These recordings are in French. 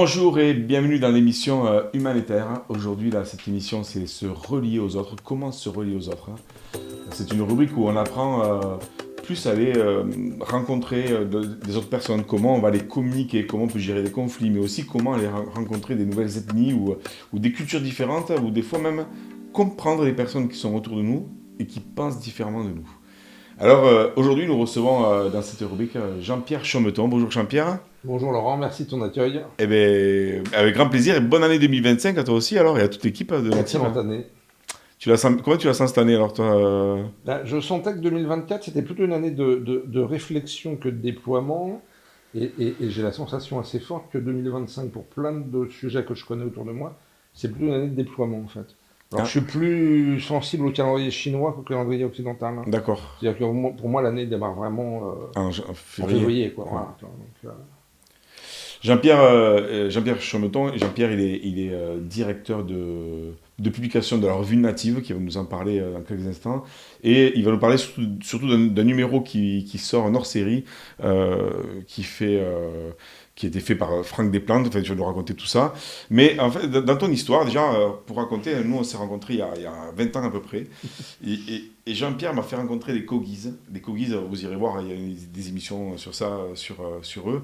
Bonjour et bienvenue dans l'émission Humanitaire. Aujourd'hui, là, cette émission, c'est se relier aux autres. Comment se relier aux autres, hein. C'est une rubrique où on apprend plus à aller rencontrer des autres personnes, comment on va les communiquer, comment on peut gérer des conflits, mais aussi comment aller rencontrer des nouvelles ethnies ou des cultures différentes, ou des fois même comprendre les personnes qui sont autour de nous et qui pensent différemment de nous. Alors aujourd'hui, nous recevons dans cette rubrique Jean-Pierre Chaumeton. Bonjour Jean-Pierre. Bonjour Laurent, merci de ton accueil. Eh bien, avec grand plaisir et bonne année 2025 à toi aussi alors et à toute l'équipe de la team. Excellente année. Comment tu la sens cette année alors toi Je sentais que 2024, c'était plutôt une année de réflexion que de déploiement. Et j'ai la sensation assez forte que 2025, pour plein de sujets que je connais autour de moi, c'est plutôt une année de déploiement en fait. Alors Ah, je suis plus sensible au calendrier chinois qu'au calendrier occidental, hein. d'accord. C'est-à-dire que pour moi, l'année démarre vraiment En en février. février, quoi. Ouais. Voilà, tu vois. Jean-Pierre Chaumeton, Jean-Pierre il est directeur de publication de la revue Native qui va nous en parler dans quelques instants et il va nous parler surtout d'un numéro qui sort en hors série qui fait qui a été fait par Franck Desplantes. Enfin, tu vas nous raconter tout ça. Mais en fait, dans ton histoire, déjà, pour raconter, nous, on s'est rencontrés il y a 20 ans à peu près. Et Jean-Pierre m'a fait rencontrer les Kogis. Les Kogis, vous irez voir, il y a des émissions sur ça, sur eux.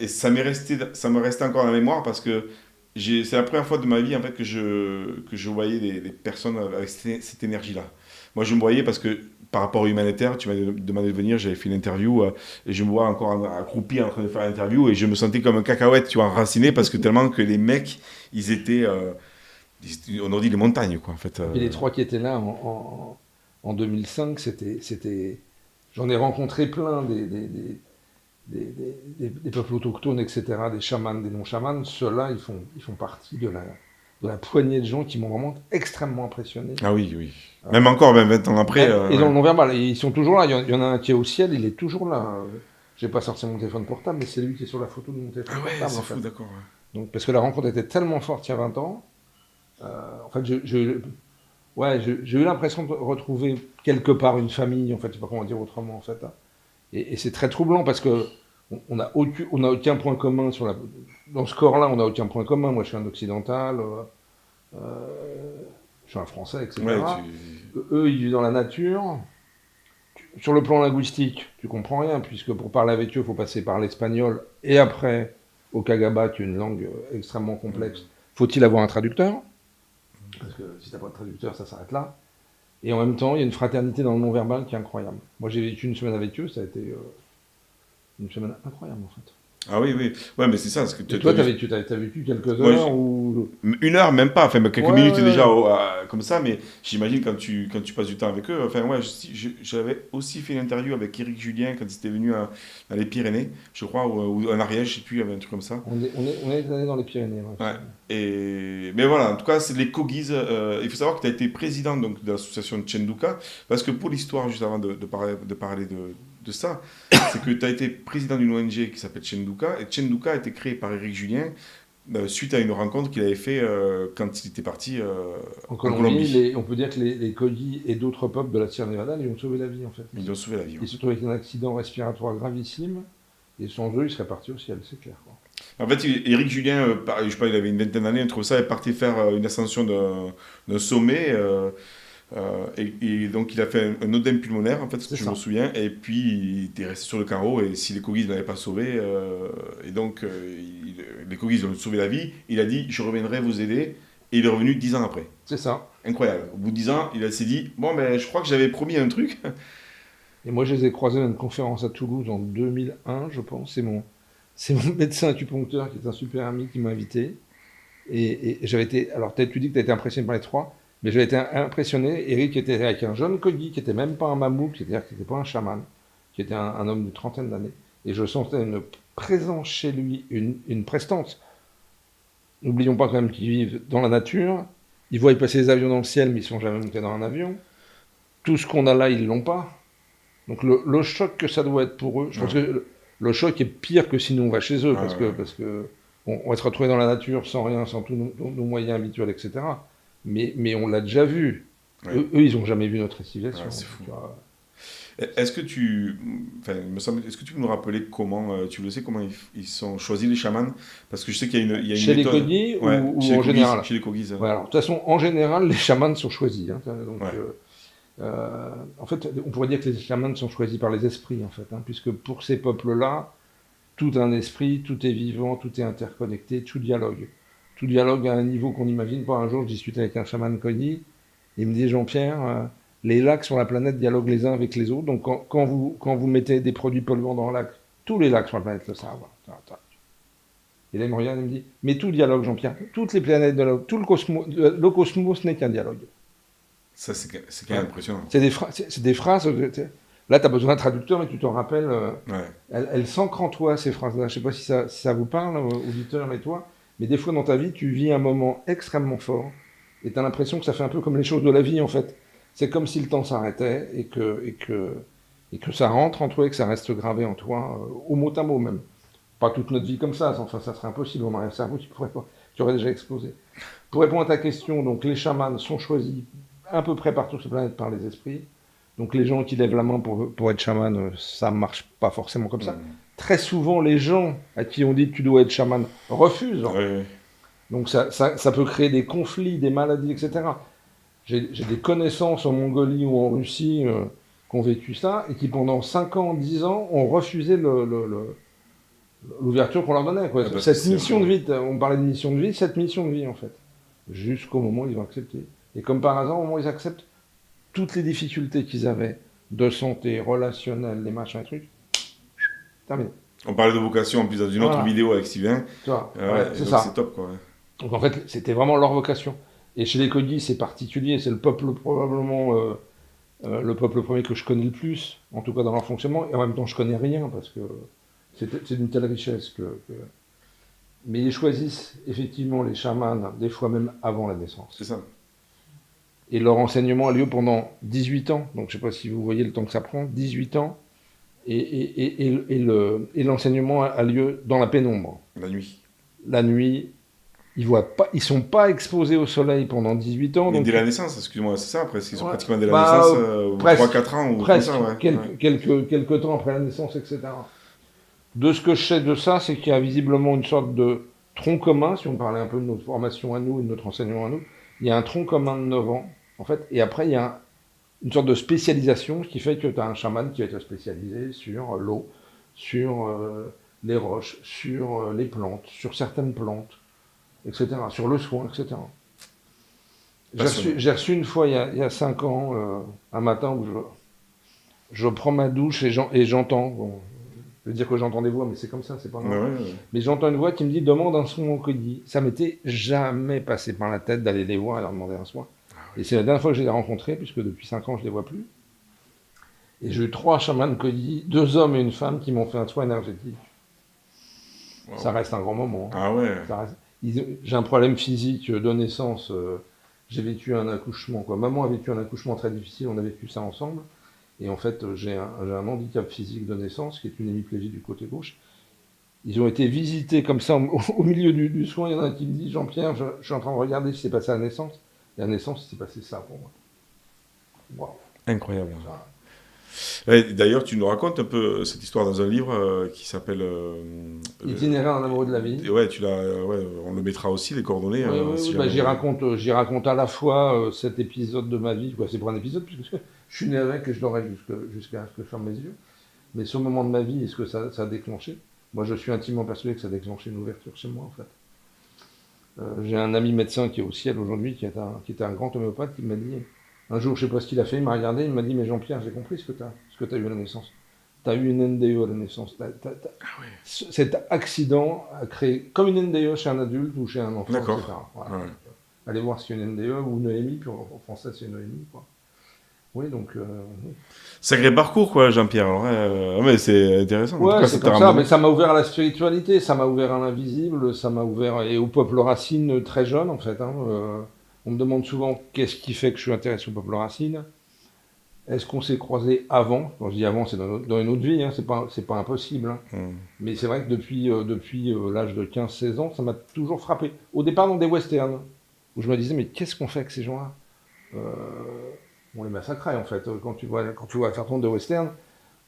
Et ça me restait encore dans la mémoire parce que c'est la première fois de ma vie en fait, que je voyais des personnes avec cette énergie-là. Moi, je me voyais parce que par rapport au humanitaire, tu m'as demandé de venir, j'avais fait une interview et je me vois encore accroupi en train de faire l'interview et je me sentais comme un cacahuète, tu vois, enraciné parce que tellement que les mecs, on aurait dit les montagnes, quoi, en fait. Et puis les trois qui étaient là en 2005, j'en ai rencontré plein des peuples autochtones, etc., des chamans, des non-chamans. Ceux-là, ils font partie de la poignée de gens qui m'ont vraiment extrêmement impressionné. Ah oui, oui. Euh, Même encore, même 20 ans après. et dans Ouais. le non-verbal, ils sont toujours là. Il y en a un qui est au ciel, il est toujours là. J'ai pas sorti mon téléphone portable, mais c'est lui qui est sur la photo de mon téléphone Ah ouais, portable, c'est en fait. fou, d'accord. Ouais. Donc, parce que la rencontre était tellement forte il y a 20 ans. En fait, ouais, j'ai eu l'impression de retrouver quelque part une famille, en fait, je sais pas comment dire autrement, en fait, hein. Et c'est très troublant parce que on a aucun point commun dans ce corps-là, on n'a aucun point commun. Moi, je suis un occidental, je suis un français, Ouais, etc. Eux, ils vivent dans la nature. Sur le plan linguistique, tu comprends rien, puisque pour parler avec eux, il faut passer par l'espagnol et après au Kagaba, qui est une langue extrêmement complexe. Faut-il avoir un traducteur? Parce que si tu n'as pas de traducteur, ça s'arrête là. Et en même temps, il y a une fraternité dans le non-verbal qui est incroyable. Moi, j'ai vécu une semaine avec eux, ça a été une semaine incroyable, en fait. Ah oui, oui. Ouais, mais c'est ça. Parce que Et tu as toi, vu. t'as vécu quelques Moi, heures ou... une heure, même pas. Enfin, quelques Ouais, minutes ouais, déjà ouais. comme ça. Mais j'imagine quand tu passes du temps avec eux. Enfin, ouais, j'avais aussi fait une interview avec Éric Julien quand il était venu dans les Pyrénées, je crois, ou en Ariège, je sais plus, il y avait un truc comme ça. On est allé dans les Pyrénées, ouais, Ouais. absolument. Mais voilà, en tout cas, c'est les Kogis. Il faut savoir que tu as été président donc, de l'association de Chenduka, parce que pour l'histoire, juste avant de parler de ça, c'est que tu as été président d'une ONG qui s'appelle Chenduka, et Chenduka a été créé par Éric Julien suite à une rencontre qu'il avait fait quand il était parti En en Colombie, Colombie. on peut dire que les Kodis et d'autres peuples de la Sierra Nevada lui ont sauvé la vie, en fait. Ils lui ont sauvé la vie. Ouais. Ils se trouvent avec un accident respiratoire gravissime, et sans eux, ils seraient partis au ciel, c'est clair, quoi. En fait, Éric Julien, je sais pas, il avait une vingtaine d'années, un truc comme ça, est parti faire une ascension d'un sommet. Et donc, il a fait un œdème pulmonaire, en fait, ce que C'est je me ça. souviens. Et puis, il était resté sur le carreau. Et si les Kogis ne l'avaient pas sauvé, et donc, les Kogis lui ont sauvé la vie, il a dit je reviendrai vous aider. Et il est revenu 10 ans après. C'est ça. Incroyable. Au bout de 10 ans, s'est dit bon, ben, je crois que j'avais promis un truc. Et moi, je les ai croisés à une conférence à Toulouse en 2001, je pense. C'est mon médecin acupuncteur qui est un super ami qui m'a invité. Et j'avais été. Alors, peut-être tu dis que tu as été impressionné par les trois, mais j'avais été impressionné. Eric était avec un jeune Kogi qui n'était même pas un mamouk, c'est-à-dire qui n'était pas un chaman, qui était un homme d'une trentaine d'années. Et je sentais une présence chez lui, une prestance. N'oublions pas quand même qu'ils vivent dans la nature. Ils voient passer les avions dans le ciel, mais ils ne sont jamais montés dans un avion. Tout ce qu'on a là, ils ne l'ont pas. Donc le choc que ça doit être pour eux, je pense Ouais. que le choc est pire que si nous on va chez eux, Ouais, ouais. parce que on va se retrouver dans la nature sans rien, sans tous nos moyens habituels, etc. Mais on l'a déjà vu. Ouais. Eux, ils n'ont jamais vu notre civilisation. Ouais, c'est fou. Tu vois. Est-ce que enfin, il me semble, est-ce que tu peux nous rappeler comment, tu le sais, comment ils sont choisis les chamans? Parce que je sais qu'il y a il y a une Chez les méthode. Kogis Ouais, ou en général? Chez les Kogis. Ouais, alors, de toute façon, en général, les chamans sont choisis, hein. Donc, Ouais, en fait, on pourrait dire que les chamans sont choisis par les esprits, en fait, hein, puisque pour ces peuples-là, tout un esprit, tout est vivant, tout est interconnecté, tout dialogue. Tout dialogue à un niveau qu'on n'imagine pas. Un jour, je discutais avec un chaman Kogi, il me dit, Jean-Pierre, les lacs sur la planète dialoguent les uns avec les autres, donc quand vous mettez des produits polluants dans le lac, tous les lacs sur la planète le savent. Et là, il me regarde et me dit, mais tout dialogue, Jean-Pierre, toutes les planètes de tout le cosmos n'est qu'un dialogue. ça c'est quand même impressionnant. C'est des phrases. Là, tu as besoin d'un traducteur, mais tu t'en rappelles. Ouais. Elles s'ancrent en toi, ces phrases-là. Je ne sais pas si ça vous parle, auditeur, mais toi. Mais des fois, dans ta vie, tu vis un moment extrêmement fort. Et tu as l'impression que ça fait un peu comme les choses de la vie, en fait. C'est comme si le temps s'arrêtait et que ça rentre en toi et que ça reste gravé en toi, au mot à mot même. Pas toute notre vie comme ça, enfin, ça serait impossible. On aurait un cerveau, tu aurais déjà explosé. Pour répondre à ta question, donc les chamans sont choisis à peu près partout sur la planète par les esprits. Donc les gens qui lèvent la main pour être chaman, ça marche pas forcément comme ça. Très souvent, les gens à qui on dit que tu dois être chaman refusent. Ouais. Donc ça peut créer des conflits, des maladies, etc. J'ai des connaissances en Mongolie ou en Russie qui ont vécu ça et qui pendant 5 ans, 10 ans ont refusé l'ouverture qu'on leur donnait. Quoi. Ah, Cette mission de vie, on parlait de mission de vie, cette mission de vie en fait. Jusqu'au moment où ils ont accepté. Et comme par hasard, au moment où ils acceptent, toutes les difficultés qu'ils avaient de santé, relationnelle, les machins, les trucs, terminé. On parlait de vocation en plus dans une autre vidéo avec Sylvain. Tu vois, c'est donc ça. c'est top quoi. Donc en fait, c'était vraiment leur vocation. Et chez les Kogis, c'est particulier, c'est le peuple probablement le peuple premier que je connais le plus, en tout cas dans leur fonctionnement, et en même temps je connais rien parce que c'est d'une telle richesse Mais ils choisissent effectivement les chamans, des fois même avant la naissance. C'est ça. Et leur enseignement a lieu pendant 18 ans, donc je ne sais pas si vous voyez le temps que ça prend, 18 ans, et l'enseignement a lieu dans la pénombre. La nuit. La nuit, ils sont pas exposés au soleil pendant 18 ans. Mais donc dès la naissance, excuse-moi, c'est ça, presque. Ils sont pratiquement dès la bah, naissance, 3-4 ans ou presque, comme ça, ouais. quelques temps après la naissance, etc. De ce que je sais de ça, c'est qu'il y a visiblement une sorte de tronc commun, si on parlait un peu de notre formation à nous et de notre enseignement à nous, il y a un tronc commun de 9 ans, en fait, et après il y a une sorte de spécialisation, ce qui fait que tu as un chaman qui va être spécialisé sur l'eau, sur les roches, sur les plantes, sur certaines plantes, etc., sur le soin, etc. J'ai reçu une fois, il y a 5 ans, un matin où je prends ma douche et j'entends, bon, je veux dire que j'entends des voix, mais c'est comme ça, c'est pas grave. Ouais. Mais j'entends une voix qui me dit, demande un soin au Kogis. Ça m'était jamais passé par la tête d'aller les voir et leur demander un soin. Et c'est la dernière fois que je les ai rencontrés, puisque depuis 5 ans, je les vois plus. Et j'ai eu 3 chamans Kogis, 2 hommes et une femme qui m'ont fait un soin énergétique. Wow. Ça reste un grand moment. Ah ouais. J'ai un problème physique de naissance. J'ai vécu un accouchement. Maman a vécu un accouchement très difficile, on a vécu ça ensemble. Et en fait, j'ai un handicap physique de naissance, qui est une hémiplégie du côté gauche. Ils ont été visités comme ça au milieu du soin. Il y en a un qui me dit, Jean-Pierre, je suis en train de regarder ce qui s'est passé à la naissance. Et à la naissance, il s'est passé ça pour moi. Wow. Incroyable. Ouais, d'ailleurs, tu nous racontes un peu cette histoire dans un livre qui s'appelle Itinéraire en amoureux de la vie. Ouais, on le mettra aussi, les coordonnées. Oui, j'y raconte à la fois cet épisode de ma vie. C'est pour un épisode, puisque je suis né avec et je l'aurai jusqu'à ce que je ferme mes yeux. Mais ce moment de ma vie, est-ce que ça a déclenché? Moi, je suis intimement persuadé que ça a déclenché une ouverture chez moi, en fait. J'ai un ami médecin qui est au ciel aujourd'hui, qui était un grand homéopathe, qui m'a dit, un jour, je ne sais pas ce qu'il a fait, il m'a regardé, il m'a dit, mais Jean-Pierre, j'ai compris ce que tu as eu à la naissance. Tu as eu une NDE à la naissance. Cet accident a créé, comme une NDE chez un adulte ou chez un enfant, etc. Voilà. Ouais. Allez voir si c'est une NDE ou une EMI, puis en français, c'est une EMI, quoi. Oui, donc... Sacré parcours, quoi, Jean-Pierre. Mais c'est intéressant. Ouais, c'est comme ça, mais ça m'a ouvert à la spiritualité, ça m'a ouvert à l'invisible, ça m'a ouvert et au peuple racine très jeune, en fait. On me demande souvent qu'est-ce qui fait que je suis intéressé au peuple racine. Est-ce qu'on s'est croisés avant? Quand je dis avant, c'est dans une autre vie, c'est pas impossible. Mais c'est vrai que depuis l'âge de 15-16 ans, ça m'a toujours frappé. Au départ, dans des westerns, où je me disais, mais qu'est-ce qu'on fait avec ces gens-là? on les massacrait en fait. Quand tu vois un certain nombre de westerns,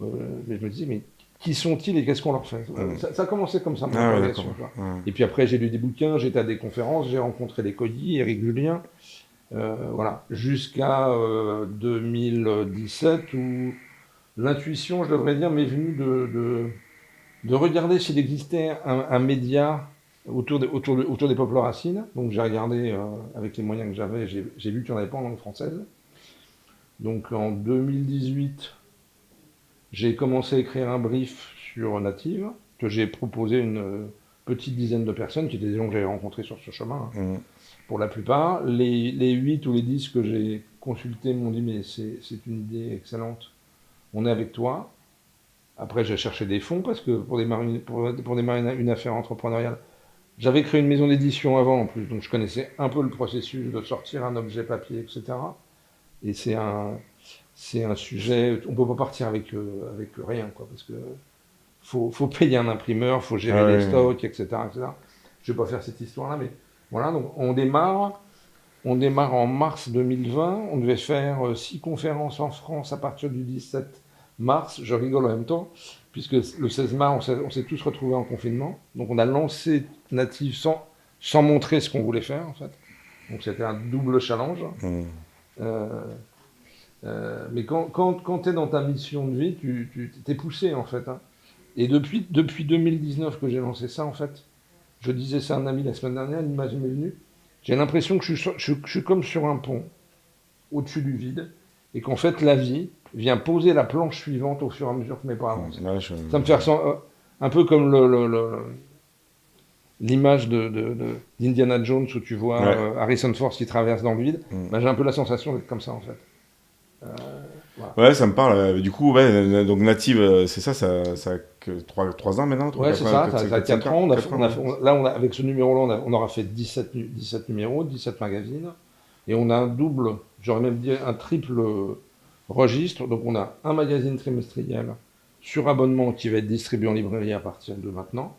mais je me disais, mais qui sont-ils et qu'est-ce qu'on leur fait? Ça a commencé comme ça, mon interrogation. Et puis après, j'ai lu des bouquins, j'étais à des conférences, j'ai rencontré des Coilly, Éric Julien, voilà, jusqu'à 2017 où l'intuition, je devrais dire, m'est venue de regarder s'il existait un média autour des peuples racines. Donc j'ai regardé avec les moyens que j'avais, j'ai vu qu'il n'y en avait pas en langue française. Donc en 2018, j'ai commencé à écrire un brief sur Native, que j'ai proposé à une petite dizaine de personnes, qui étaient des gens que j'avais rencontrés sur ce chemin, pour la plupart. Les 8 ou les 10 que j'ai consultés m'ont dit, mais c'est une idée excellente, on est avec toi. Après, j'ai cherché des fonds, parce que pour démarrer une affaire entrepreneuriale, j'avais créé une maison d'édition avant, en plus, donc je connaissais un peu le processus de sortir un objet papier, etc. Et c'est un sujet, on peut pas partir avec rien, quoi, parce que faut payer un imprimeur, faut gérer les stocks, etc., etc. Je vais pas faire cette histoire-là, mais voilà, donc on démarre en mars 2020, on devait faire 6 conférences en France à partir du 17 mars, je rigole en même temps, puisque le 16 mars, on s'est tous retrouvés en confinement, donc on a lancé Native sans montrer ce qu'on voulait faire, en fait. Donc c'était un double challenge. Mais quand tu es dans ta mission de vie, tu t'es poussé en fait. Hein. Et depuis 2019 que j'ai lancé ça, en fait, je disais ça à un ami la semaine dernière, l'image m'est venue. J'ai l'impression que je suis comme sur un pont, au-dessus du vide, et qu'en fait la vie vient poser la planche suivante au fur et à mesure que mes pas avancent. Ça me fait ressentir un peu comme l'image d'Indiana Jones où tu vois Harrison Ford qui traverse dans le vide. Ben, j'ai un peu la sensation d'être comme ça en fait. Voilà. Ouais, ça me parle. Du coup, donc Native, c'est ça a que 3 ans maintenant. Ouais, c'est ça, ça a 4 ans. Avec ce numéro-là, on aura fait 17 numéros, 17 magazines. Et on a un double, j'aurais même dit un triple registre. Donc on a un magazine trimestriel sur abonnement qui va être distribué en librairie à partir de maintenant.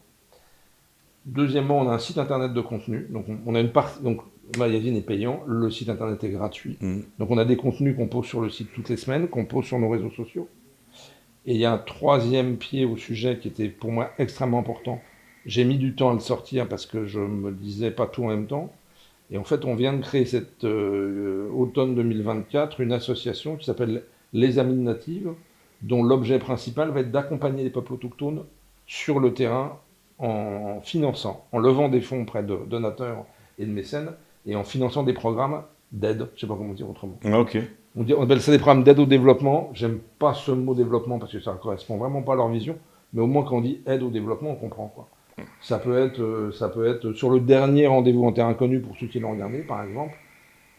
Deuxièmement, on a un site internet de contenu. Donc on a une partie. Donc le magazine est payant, le site internet est gratuit. Donc on a des contenus qu'on pose sur le site toutes les semaines, qu'on pose sur nos réseaux sociaux. Et il y a un troisième pied au sujet qui était pour moi extrêmement important. J'ai mis du temps à le sortir parce que je me disais pas tout en même temps. Et en fait, on vient de créer cet automne 2024 une association qui s'appelle Les Amis de Native, dont l'objet principal va être d'accompagner les peuples autochtones sur le terrain en finançant, en levant des fonds auprès de donateurs et de mécènes, et en finançant des programmes d'aide, je ne sais pas comment dire autrement. Ok. On appelle ça des programmes d'aide au développement. J'aime pas ce mot développement parce que ça ne correspond vraiment pas à leur vision, mais au moins quand on dit aide au développement, on comprend quoi. Ça peut être sur le dernier rendez-vous en terre inconnue pour ceux qui l'ont regardé, par exemple.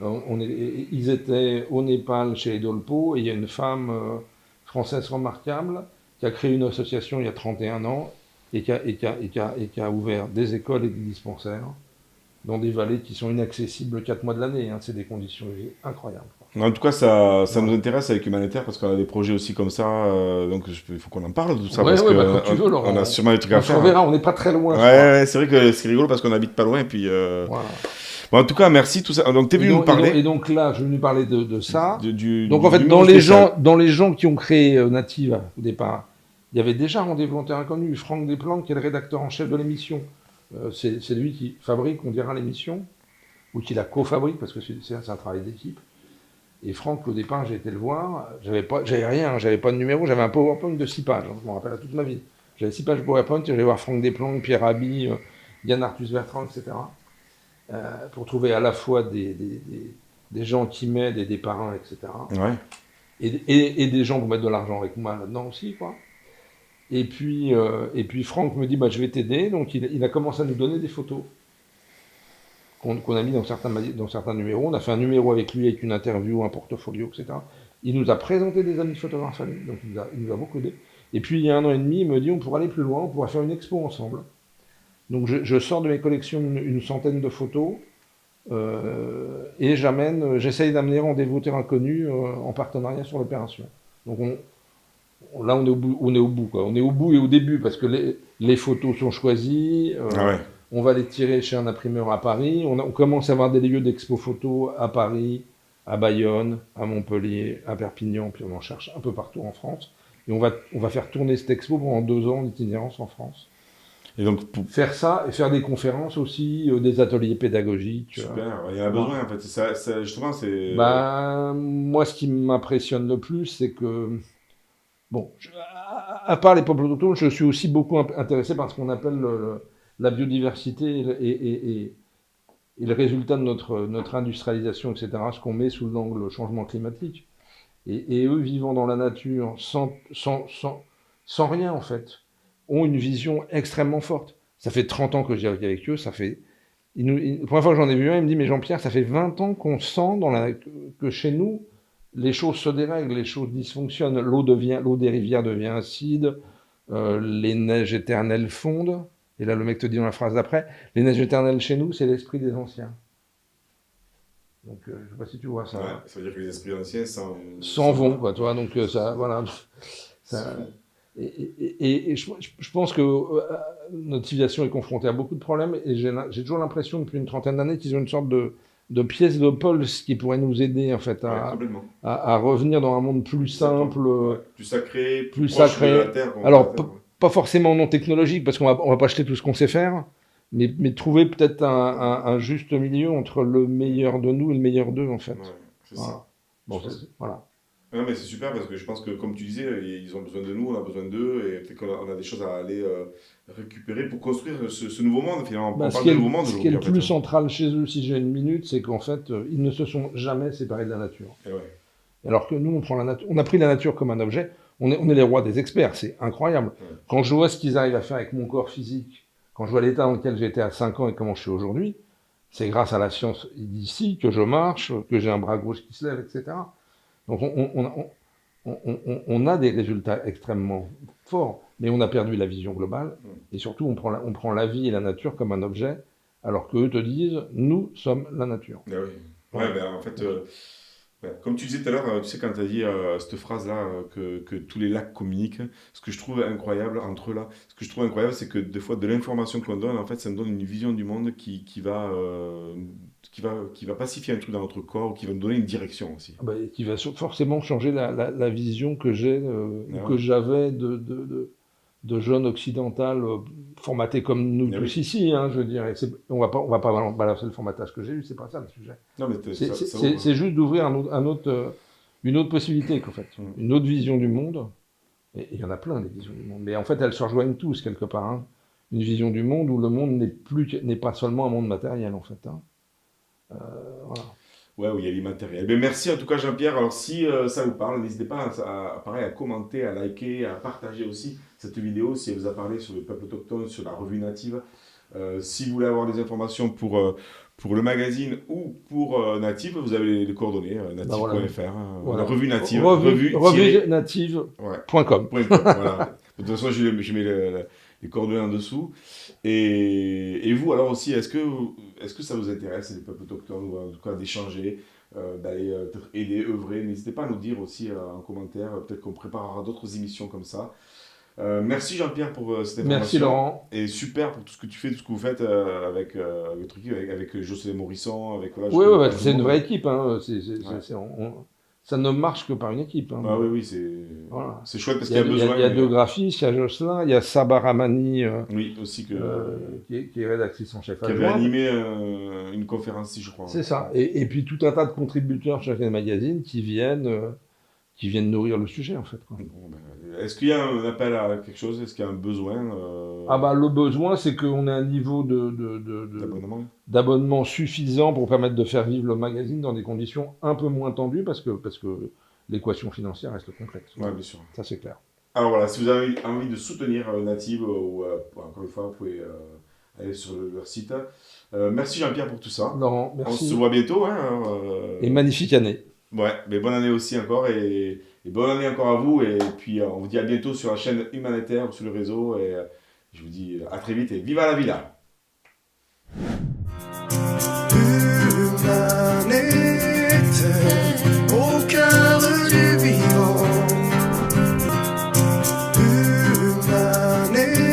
Ils étaient au Népal chez Edolpo et il y a une femme française remarquable qui a créé une association il y a 31 ans et qui a ouvert des écoles et des dispensaires dans des vallées qui sont inaccessibles 4 mois de l'année. Hein. C'est des conditions de vie incroyables. En tout cas, ça nous intéresse avec Humanitaire parce qu'on a des projets aussi comme ça. Donc, il faut qu'on en parle de tout ça. Ouais, parce que quand tu veux, Laurent. On a sûrement des trucs à faire. On verra, on n'est pas très loin. Ouais, c'est vrai que c'est rigolo parce qu'on habite pas loin. Et puis, voilà. Bon, en tout cas, merci. Tout ça. Donc, tu es venu nous parler. Et donc là, je vais venu parler de ça. Donc, en fait, dans les gens qui ont créé Native au départ, il y avait déjà Rendez-vous en terre inconnue. Franck Desplanques, qui est le rédacteur en chef de l'émission. C'est lui qui fabrique, on dira, l'émission, ou qui la co-fabrique, parce que c'est un travail d'équipe. Et Franck, au départ, j'ai été le voir, j'avais rien, j'avais pas de numéro, j'avais un PowerPoint de 6 pages, je m'en rappelle à toute ma vie. J'avais 6 pages PowerPoint, j'allais voir Franck Desplanques, Pierre Rabhi, Yann Arthus Bertrand, etc. Pour trouver à la fois des gens qui m'aident et des parrains, etc. Ouais. Et des gens pour mettre de l'argent avec moi là-dedans aussi, quoi. Et puis Franck me dit, je vais t'aider, donc il a commencé à nous donner des photos qu'on a mis dans certains numéros. On a fait un numéro avec lui, avec une interview, un portfolio, etc. Il nous a présenté des amis photographes à lui, donc il nous a beaucoup aidé. Et puis, il y a 1 an et demi, il me dit, on pourra aller plus loin, on pourra faire une expo ensemble. Donc, je sors de mes collections une centaine de photos, et j'essaye d'amener Rendez-vous terre inconnue en partenariat sur l'opération. Donc, là, on est au bout, quoi. On est au bout et au début, parce que les photos sont choisies. On va les tirer chez un imprimeur à Paris. On commence à avoir des lieux d'expo photo à Paris, à Bayonne, à Montpellier, à Perpignan, puis on en cherche un peu partout en France. Et on va faire tourner cette expo pendant 2 ans d'itinérance en France. Et donc, Faire ça et faire des conférences aussi, des ateliers pédagogiques. Super, il y en a besoin en fait. Justement, c'est. Moi, ce qui m'impressionne le plus, c'est que, bon, à part les peuples autochtones, je suis aussi beaucoup intéressé par ce qu'on appelle la biodiversité et le résultat de notre industrialisation, etc., ce qu'on met sous l'angle changement climatique. Et eux, vivant dans la nature, sans rien en fait, ont une vision extrêmement forte. Ça fait 30 ans que je dialogue avec eux, la première fois que j'en ai vu un, il me dit, mais Jean-Pierre, ça fait 20 ans qu'on sent que chez nous, les choses se dérèglent, les choses dysfonctionnent, l'eau des rivières devient acide, les neiges éternelles fondent, et là le mec te dit dans la phrase d'après, les neiges éternelles chez nous, c'est l'esprit des anciens. Donc, je sais pas si tu vois ça. Ouais, ça veut dire que les esprits anciens s'en vont, quoi, tu vois, donc ça, voilà. Et je pense que notre civilisation est confrontée à beaucoup de problèmes, et j'ai toujours l'impression, depuis une trentaine d'années, qu'ils ont une sorte de pièce de Pulse qui pourrait nous aider, en fait, à revenir dans un monde plus simple, plus sacré, plus sacré. De la terre, alors, pas forcément non technologique, parce qu'on va pas acheter tout ce qu'on sait faire, mais trouver peut-être un juste milieu entre le meilleur de nous et le meilleur d'eux, en fait. Ouais, c'est voilà. ça. Bon, voilà. Non, mais c'est super parce que je pense que, comme tu disais, ils ont besoin de nous, on a besoin d'eux, et peut-être qu'on a des choses à aller récupérer pour construire ce nouveau monde, finalement. Ce qui est le plus central chez eux, si j'ai une minute, c'est qu'en fait, ils ne se sont jamais séparés de la nature. Et ouais. Alors que nous, on a pris la nature comme un objet, on est les rois des experts, c'est incroyable. Ouais. Quand je vois ce qu'ils arrivent à faire avec mon corps physique, quand je vois l'état dans lequel j'étais à 5 ans et comment je suis aujourd'hui, c'est grâce à la science d'ici que je marche, que j'ai un bras gauche qui se lève, etc. Donc on a des résultats extrêmement forts, mais on a perdu la vision globale, et surtout on prend la vie et la nature comme un objet, alors qu'eux te disent, nous sommes la nature. Ah oui. Ouais, en fait, comme tu disais tout à l'heure, tu sais, quand tu as dit cette phrase-là, que tous les lacs communiquent, ce que je trouve incroyable entre eux là, ce que je trouve incroyable, c'est que des fois, de l'information qu'on donne, en fait, ça nous donne une vision du monde qui va pacifier un truc dans notre corps, ou qui va nous donner une direction aussi. Qui va forcément changer la vision que j'avais de jeunes occidentales formatés comme nous tous ici, hein, je veux dire. On va pas balancer le formatage que j'ai eu, c'est pas ça le sujet. Non, mais c'est juste d'ouvrir une autre possibilité, en fait, une autre vision du monde. Et il y en a plein des visions du monde, mais en fait elles se rejoignent tous quelque part. Hein. Une vision du monde où le monde n'est pas seulement un monde matériel, en fait. Hein. Voilà. Ouais, où il y a l'immatériel. Mais merci en tout cas Jean-Pierre. Alors si ça vous parle, n'hésitez pas à commenter, à liker, à partager aussi cette vidéo si elle vous a parlé sur le peuple autochtone, sur la revue native. Si vous voulez avoir des informations pour le magazine ou pour Native, vous avez les coordonnées, native.fr, voilà. Revue native. Revue native.com. Voilà. De toute façon, je mets les coordonnées en dessous. Et vous, alors aussi, est-ce que ça vous intéresse, les peuples autochtones, ou en tout cas d'échanger, d'aller aider, œuvrer? N'hésitez pas à nous dire aussi en commentaire, peut-être qu'on préparera d'autres émissions comme ça. Merci Jean-Pierre pour cette information. Merci Laurent. Et super pour tout ce que tu fais, tout ce que vous faites avec votre équipe, avec Jocelyn Morisson. Oui, c'est une vraie équipe. Hein. Ça ne marche que par une équipe. Hein. Oui, c'est chouette parce qu'il y a besoin. Il y a deux graphistes, il y a Jocelyn, il y a Saba Ramani, aussi qui est rédactrice en chef. Qui avait animé une conférence ici, je crois. C'est ça. Et puis tout un tas de contributeurs chez les magazines qui viennent nourrir le sujet, en fait. Quoi. Est-ce qu'il y a un appel à quelque chose? Est-ce qu'il y a un besoin le besoin, c'est qu'on ait un niveau d'abonnement suffisant pour permettre de faire vivre le magazine dans des conditions un peu moins tendues, parce que l'équation financière reste complexe. Oui, bien sûr. Ça, c'est clair. Alors voilà, si vous avez envie de soutenir Native, ou encore une fois, vous pouvez aller sur leur site. Merci Jean-Pierre pour tout ça. Laurent, merci. On se voit bientôt. Et magnifique année. Ouais, mais bonne année aussi encore, et bonne année encore à vous, et puis on vous dit à bientôt sur la chaîne Humanitaire, sur le réseau, et je vous dis à très vite, et viva la villa! Humanité, au cœur du vivant. Humanité.